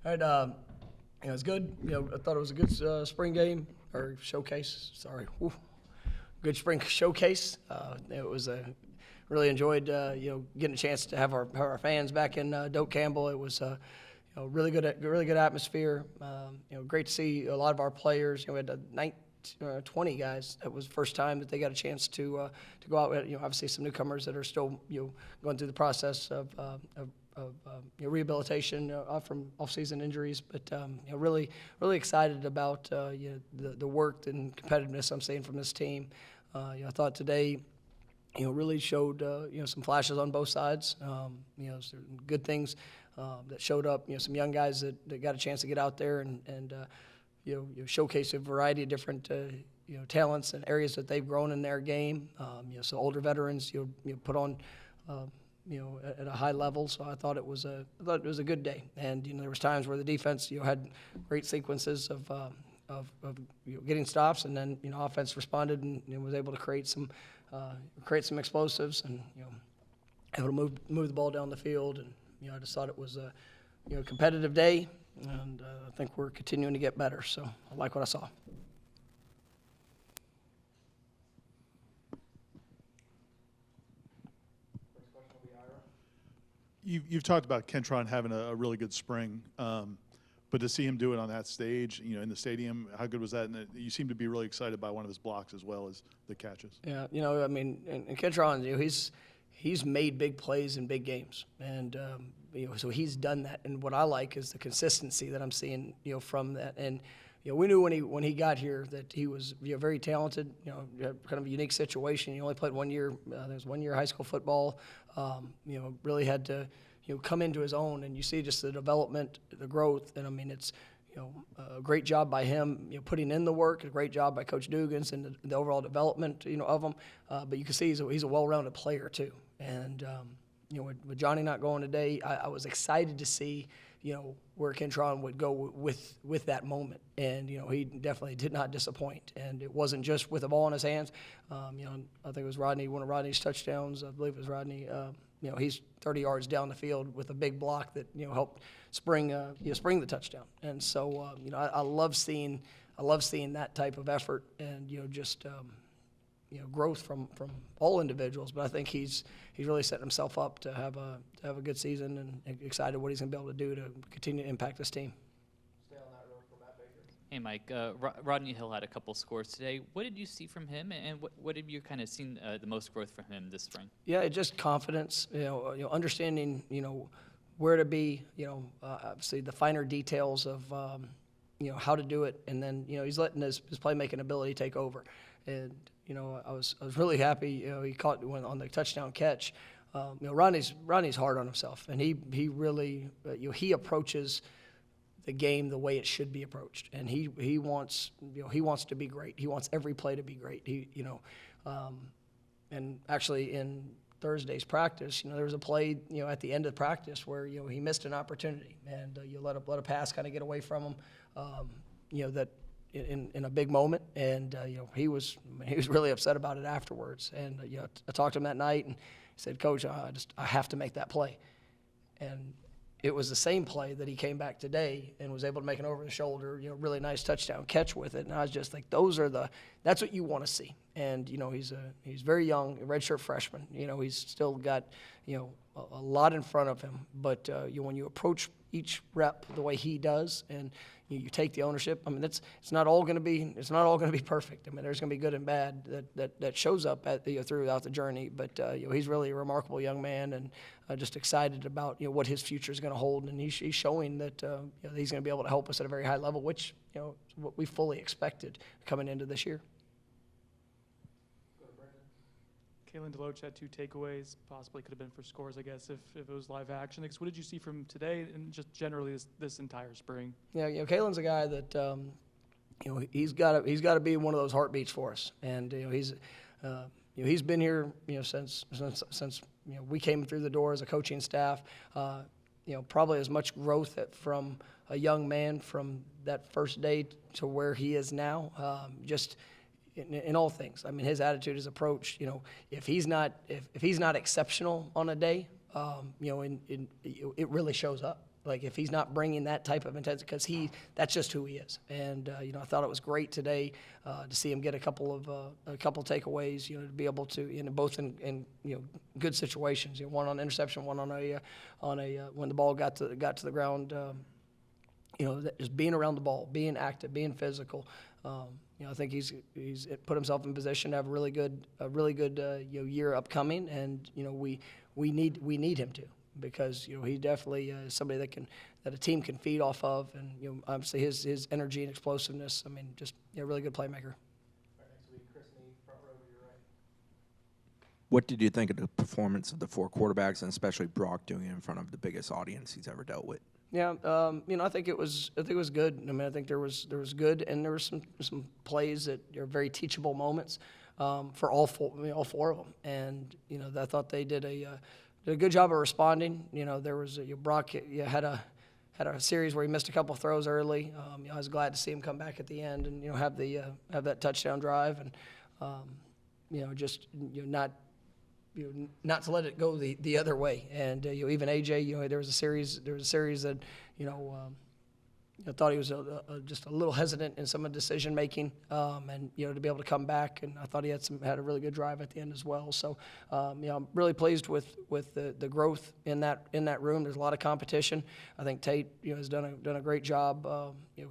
All right, it was good. I thought it was a good spring game or showcase. Sorry, Woo. Good spring showcase. It was really enjoyed getting a chance to have our fans back in Doak Campbell. It was really good atmosphere. Great to see a lot of our players. We had 20 guys. That was the first time that they got a chance to go out. Obviously some newcomers that are still going through the process of rehabilitation from off-season injuries, but really excited about the work and competitiveness I'm seeing from this team. I thought today really showed some flashes on both sides. Some good things that showed up. Some young guys that got a chance to get out there and showcase a variety of different talents and areas that they've grown in their game. So older veterans put on at a high level. So I thought it was a good day. And there was times where the defense had great sequences of getting stops, and then offense responded and was able to create some explosives and able to move the ball down the field. And I just thought it was a competitive day, and I think we're continuing to get better. So I like what I saw. You've talked about Kentron having a really good spring, but to see him do it on that stage, in the stadium, how good was that? And you seem to be really excited by one of his blocks as well as the catches. Yeah, and Kentron, he's made big plays in big games, and so he's done that. And what I like is the consistency that I'm seeing, from that. And we knew when he got here that he was very talented. Kind of a unique situation. He only played 1 year. There's 1 year high school football. Really had to come into his own, and you see just the development, the growth. And it's a great job by him, putting in the work. A great job by Coach Dugans and the overall development, of him. But you can see he's a well-rounded player too. And with Johnny not going today, I was excited to see where Kentron would go with that moment. And, he definitely did not disappoint. And it wasn't just with the ball in his hands. I think it was Rodney, one of Rodney's touchdowns. I believe it was Rodney. He's 30 yards down the field with a big block that, helped spring the touchdown. And so, I love seeing that type of effort and, growth from all individuals. But I think he's really setting himself up to have a good season, and excited what he's going to be able to do to continue to impact this team. Stay on that really for Matt Baker. Hey, Mike. Rodney Hill had a couple scores today. What did you see from him, and what have you kind of seen the most growth from him this spring? Yeah, just confidence. Understanding where to be. Obviously the finer details of how to do it, and then he's letting his playmaking ability take over. And I was really happy. He caught one on the touchdown catch. Rodney's hard on himself, and he really he approaches the game the way it should be approached, and he wants to be great. He wants every play to be great. And actually in Thursday's practice, there was a play at the end of practice where he missed an opportunity, and you let a pass kind of get away from him. That. In a big moment, and he was really upset about it afterwards. And I talked to him that night, and he said, "Coach, I have to make that play." And it was the same play that he came back today and was able to make an over the shoulder, really nice touchdown catch with it. And I was just like, that's what you want to see. And he's very young, a redshirt freshman. He's still got a lot in front of him. But when you approach each rep the way he does, and you take the ownership. It's not all going to be perfect. There's going to be good and bad that shows up throughout the journey. But he's really a remarkable young man, and just excited about what his future is going to hold. And he's showing that he's going to be able to help us at a very high level, which what we fully expected coming into this year. Caitlyn DeLoach had 2 takeaways, possibly could have been for scores, I guess, if it was live action. What did you see from today and just generally this entire spring? Yeah, Caitlyn's a guy that he's got to be one of those heartbeats for us, and he's been here since we came through the door as a coaching staff. Probably as much growth from a young man from that first day to where he is now. Just in all things. His attitude, his approach. If he's not exceptional on a day, it really shows up. Like if he's not bringing that type of intensity, because that's just who he is. And I thought it was great today to see him get a couple takeaways. To be able to, both in good situations. One on interception, one on a when the ball got to the ground. Just being around the ball, being active, being physical. I think he's put himself in position to have a really good year upcoming, and we need him to, because he definitely is somebody that a team can feed off of, and obviously his energy and explosiveness. I mean, just a really good playmaker. What did you think of the performance of the 4 quarterbacks, and especially Brock doing it in front of the biggest audience he's ever dealt with? Yeah, I think it was good. I mean, I think there was good, and there were some plays that are very teachable moments for all four of them. And I thought they did a good job of responding. There was Brock had a series where he missed a couple throws early. I was glad to see him come back at the end and have that touchdown drive, and not to let it go the other way. And even AJ, there was a series that I thought he was just a little hesitant in some of the decision making, and to be able to come back, and I thought he had a really good drive at the end as well. So I'm really pleased with the growth in that room. There's a lot of competition. I think Tate has done a great job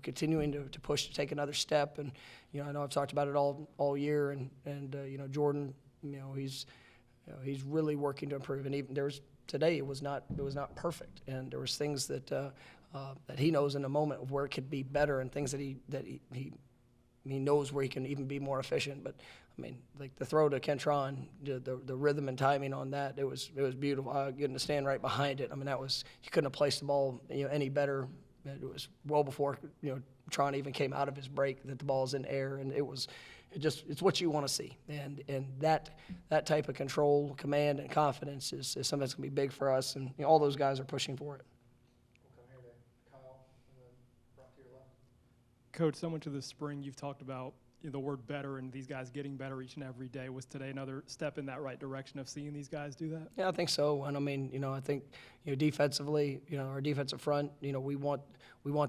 continuing to push to take another step, and I know I've talked about it all year, and Jordan, he's really working to improve. And even today it was not perfect, and there was things that he knows in the moment of where it could be better, and things that he knows where he can even be more efficient. But I mean, like the throw to Kentron, the rhythm and timing on that, it was beautiful. Getting to stand right behind it. I mean, he couldn't have placed the ball any better. It was well before Tron even came out of his break that the ball's in air, and it's what you want to see, and that type of control, command, and confidence is something that's going to be big for us, and all those guys are pushing for it. We'll come here to Kyle, and then Brock to your left. Coach, so much of the spring you've talked about the word better, and these guys getting better each and every day. Was today another step in that right direction of seeing these guys do that? Yeah, I think so. And I mean, I think defensively, our defensive front, we want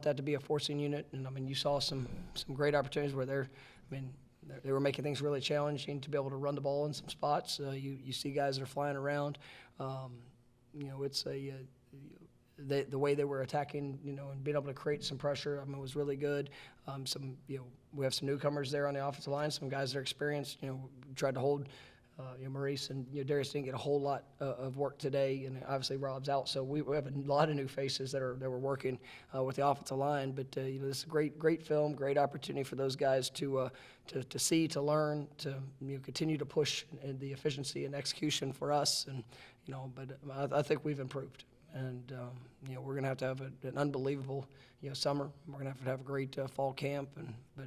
that to be a forcing unit. And I mean, you saw some great opportunities where they were making things really challenging to be able to run the ball in some spots. You see guys that are flying around. It's the way they were attacking, and being able to create some pressure, was really good. We have some newcomers there on the offensive line, some guys that are experienced. Tried to hold Maurice and Darius didn't get a whole lot of work today, and obviously Rob's out, so we have a lot of new faces that were working with the offensive line. But this is a great film, great opportunity for those guys to see, to learn, to continue to push the efficiency and execution for us. And but I think we've improved, and we're gonna have to have an unbelievable summer. We're gonna have a great fall camp, but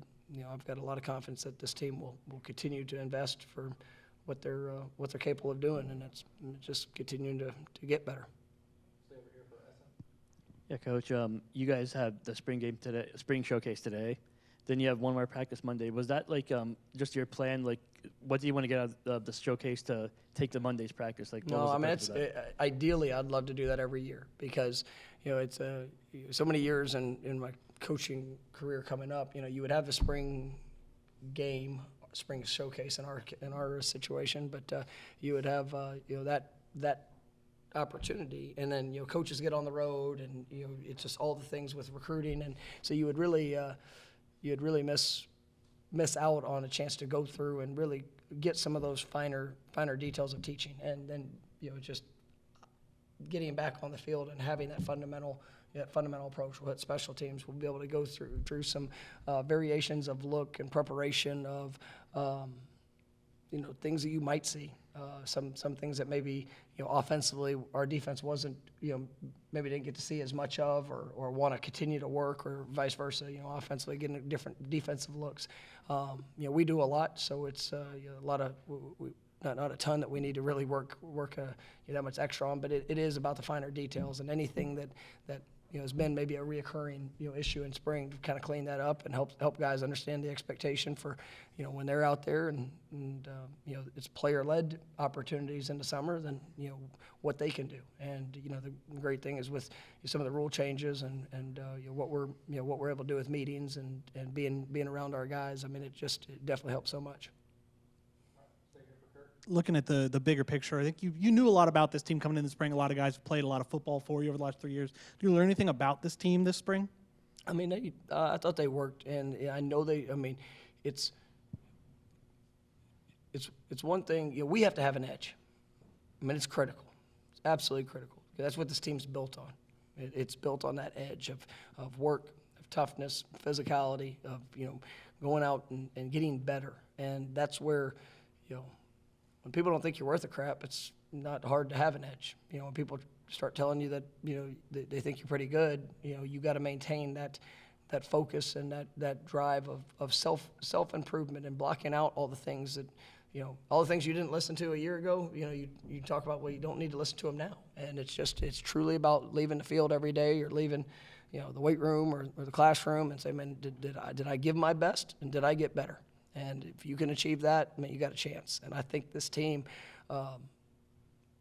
I've got a lot of confidence that this team will continue to invest for what they're capable of doing, and it's just continuing to get better. Stay over here for Essen. Yeah, Coach. You guys have the spring showcase today. Then you have one more practice Monday. Was that just your plan? Like, what do you want to get out of the showcase to take the Monday's practice? No, I mean ideally I'd love to do that every year, because it's so many years in my coaching career coming up. You would have the spring game, spring showcase in our situation, but you would have that opportunity, and then coaches get on the road, and it's just all the things with recruiting, and so you would really miss out on a chance to go through and really get some of those finer details of teaching, and then just getting back on the field and having that fundamental approach with special teams. We'll be able to go through some variations of look and preparation of things that you might see. Some things that maybe offensively our defense wasn't maybe didn't get to see as much of, or want to continue to work, or vice versa. Offensively getting different defensive looks. We do a lot, so it's a lot of. Not a ton that we need to really work that much extra on, but it is about the finer details, and anything that has been maybe a reoccurring, issue in spring, to kind of clean that up and help guys understand the expectation for, when they're out there and it's player-led opportunities in the summer, then, what they can do. And, the great thing is with some of the rule changes and what we're able to do with meetings and being around our guys, I mean, it definitely helps so much. Looking at the bigger picture, I think you knew a lot about this team coming in the spring. A lot of guys have played a lot of football for you over the last 3 years. Did you learn anything about this team this spring? I mean, I thought they worked, and I know it's one thing, we have to have an edge. I mean, it's critical. It's absolutely critical. That's what this team's built on. It's built on that edge of work, of toughness, physicality, of, going out and getting better. And that's where, when people don't think you're worth a crap, it's not hard to have an edge. When people start telling you that, they think you're pretty good, you got to maintain that focus and that drive of self-improvement and blocking out all the things that, all the things you didn't listen to a year ago, you talk about, well, you don't need to listen to them now. And it's truly about leaving the field every day or leaving, the weight room or the classroom and say, man, did I give my best and did I get better? And if you can achieve that, I mean, you got a chance. And I think this team,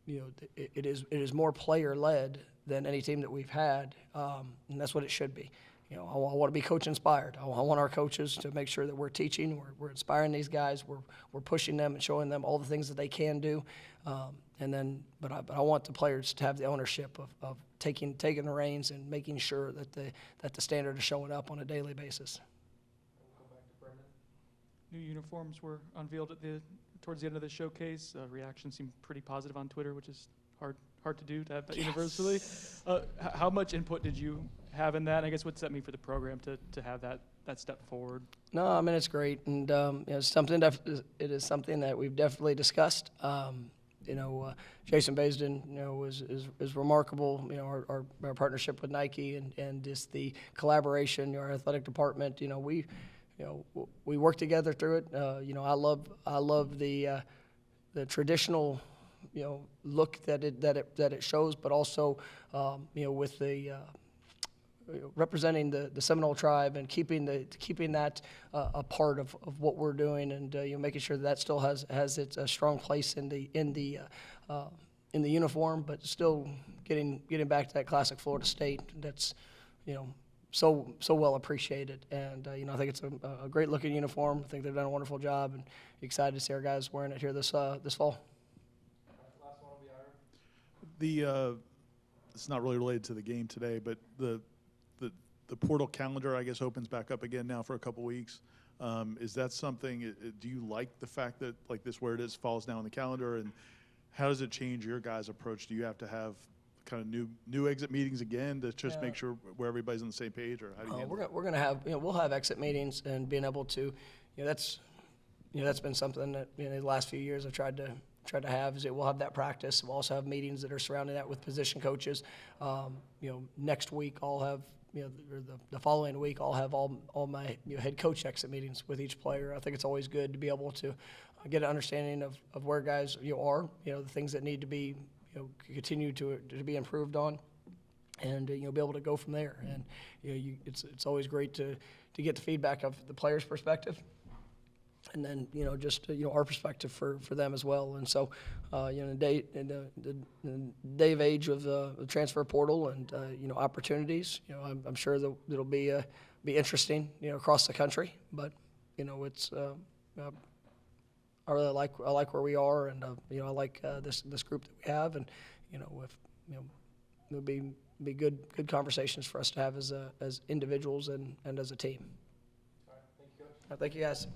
it is more player-led than any team that we've had, and that's what it should be. I want to be coach-inspired. I want our coaches to make sure that we're teaching, we're inspiring these guys, we're pushing them and showing them all the things that they can do. But I want the players to have the ownership of taking the reins and making sure that the standard is showing up on a daily basis. New uniforms were unveiled towards the end of the showcase. Reaction seemed pretty positive on Twitter, which is hard to do to have that universally. How much input did you have in that? And I guess what's that mean for the program to have that step forward? No, I mean, it's great, and it's something it is something that we've definitely discussed. Jason Baisden, is remarkable. Our partnership with Nike and just the collaboration. Our athletic department. We work together through it. I love the traditional, look that it shows, but also, with the representing the Seminole tribe and keeping that a part of what we're doing, and making sure that still has its a strong place in the uniform, but still getting back to that classic Florida State. That's so well appreciated, and I think it's a great looking uniform. I think they've done a wonderful job, and excited to see our guys wearing it here this fall. Last one will be Ira. It's not really related to the game today, but the portal calendar, I guess, opens back up again now for a couple weeks. Is that something? Do you like the fact that like this, where it is, falls now on the calendar, and how does it change your guys' approach? Do you have to have kind of new exit meetings again to just make sure where everybody's on the same page, or how do you handle it? We're gonna have we'll have exit meetings, and being able to that's been something that in the last few years I've tried to have, is that we'll have that practice. We'll also have meetings that are surrounding that with position coaches. Next week I'll have or the following week I'll have all my head coach exit meetings with each player. I think it's always good to be able to get an understanding of where guys are, the things that need to be continue to be improved on, and be able to go from there. And it's always great to get the feedback of the players' perspective, and then just our perspective for them as well. And so in the day of age of the transfer portal and opportunities, I'm sure that it'll be interesting across the country. But it's I really like where we are, and I like this group that we have, and it'll be good conversations for us to have as individuals and as a team. All right, thank you, Coach. Thank you, guys.